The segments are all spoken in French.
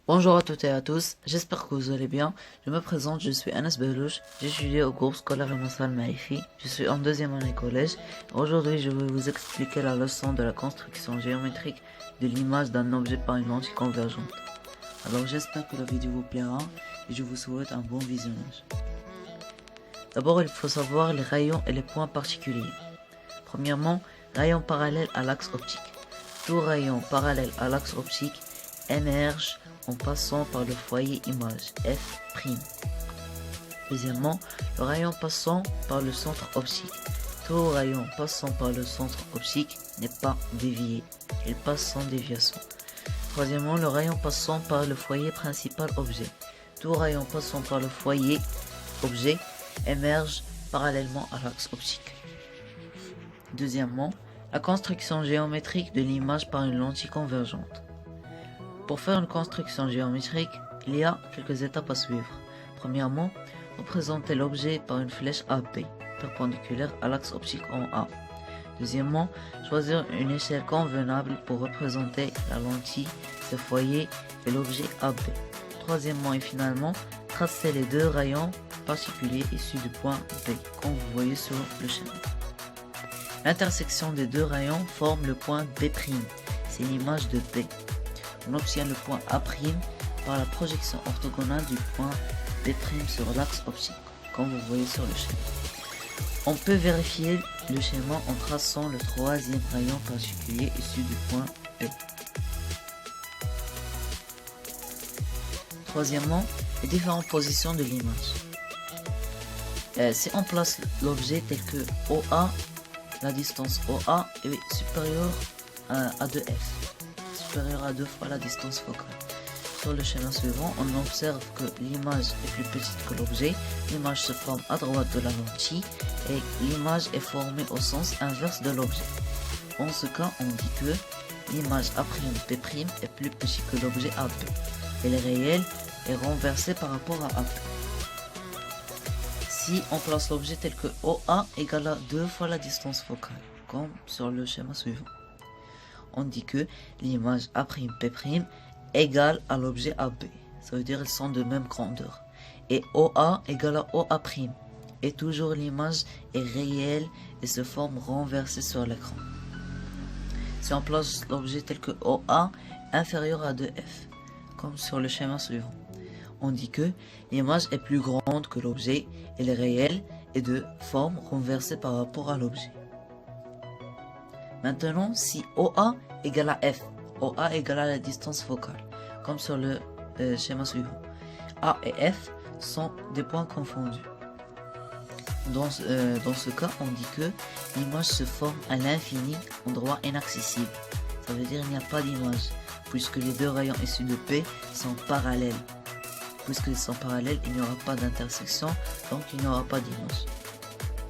Bonjour à toutes et à tous, j'espère que vous allez bien. Je me présente, je suis Anas Belouche, j'étudie au groupe scolaire Massal Maifi. Je suis en deuxième année collège. Aujourd'hui, je vais vous expliquer la leçon de la construction géométrique de l'image d'un objet par une lentille convergente. Alors j'espère que la vidéo vous plaira et je vous souhaite un bon visionnage. D'abord, il faut savoir les rayons et les points particuliers. Premièrement, rayon parallèle à l'axe optique. Tout rayon parallèle à l'axe optique émerge en passant par le foyer image F'. Deuxièmement, le rayon passant par le centre optique. Tout rayon passant par le centre optique n'est pas dévié, il passe sans déviation. Troisièmement, le rayon passant par le foyer principal objet. Tout rayon passant par le foyer objet émerge parallèlement à l'axe optique. Deuxièmement, la construction géométrique de l'image par une lentille convergente. Pour faire une construction géométrique, il y a quelques étapes à suivre. Premièrement, représenter l'objet par une flèche AP, perpendiculaire à l'axe optique en A. Deuxièmement, choisir une échelle convenable pour représenter la lentille, le foyer et l'objet AB. Troisièmement et finalement, tracer les deux rayons particuliers issus du point B, comme vous voyez sur le schéma. L'intersection des deux rayons forme le point B', c'est l'image de B. On obtient le point A' par la projection orthogonale du point B' sur l'axe optique, comme vous voyez sur le schéma. On peut vérifier le schéma en traçant le troisième rayon particulier issu du point B. Troisièmement, les différentes positions de l'image. Si on place l'objet tel que OA, la distance OA est supérieure à 2F. Supérieur à 2 fois la distance focale. Sur le schéma suivant, on observe que l'image est plus petite que l'objet, l'image se forme à droite de la lentille et l'image est formée au sens inverse de l'objet. En ce cas, on dit que l'image A'P' est plus petite que l'objet AB et le réel est renversé par rapport à AB. Si on place l'objet tel que OA égale à 2 fois la distance focale, comme sur le schéma suivant, on dit que l'image A'P' égale à l'objet AB. Ça veut dire qu'ils sont de même grandeur. Et OA égale à OA'. Et toujours l'image est réelle et se forme renversée sur l'écran. Si on place l'objet tel que OA inférieur à 2F, comme sur le schéma suivant, on dit que l'image est plus grande que l'objet et le réel est de forme renversée par rapport à l'objet. Maintenant, si OA égale à F, OA égale à la distance focale, comme sur le schéma suivant. A et F sont des points confondus. Dans ce cas, on dit que l'image se forme à l'infini, endroit inaccessible. Ça veut dire qu'il n'y a pas d'image, puisque les deux rayons issus de P sont parallèles. Puisqu'ils sont parallèles, il n'y aura pas d'intersection, donc il n'y aura pas d'image.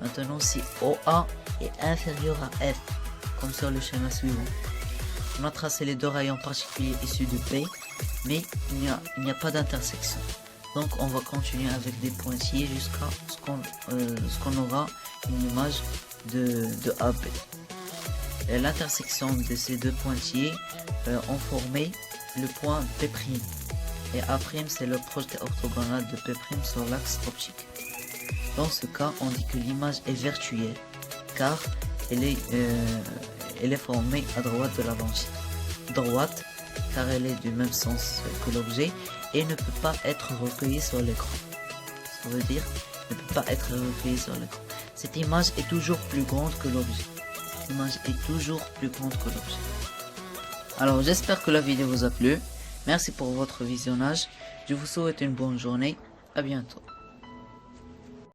Maintenant, si OA est inférieur à F, comme sur le schéma suivant, on a tracé les deux rayons particuliers issus de P, mais il n'y a pas d'intersection. Donc on va continuer avec des pointillés jusqu'à ce qu'on aura une image de AB. L'intersection de ces deux pointillés ont formé le point P'. Et A' c'est le projeté orthogonal de P' sur l'axe optique. Dans ce cas, on dit que l'image est virtuelle, car elle est formée à droite de la lentille. Droite, car elle est du même sens que l'objet et ne peut pas être recueillie sur l'écran. Ça veut dire ne peut pas être recueillie sur l'écran. Cette image est toujours plus grande que l'objet. Cette image est toujours plus grande que l'objet. Alors j'espère que la vidéo vous a plu. Merci pour votre visionnage. Je vous souhaite une bonne journée. À bientôt.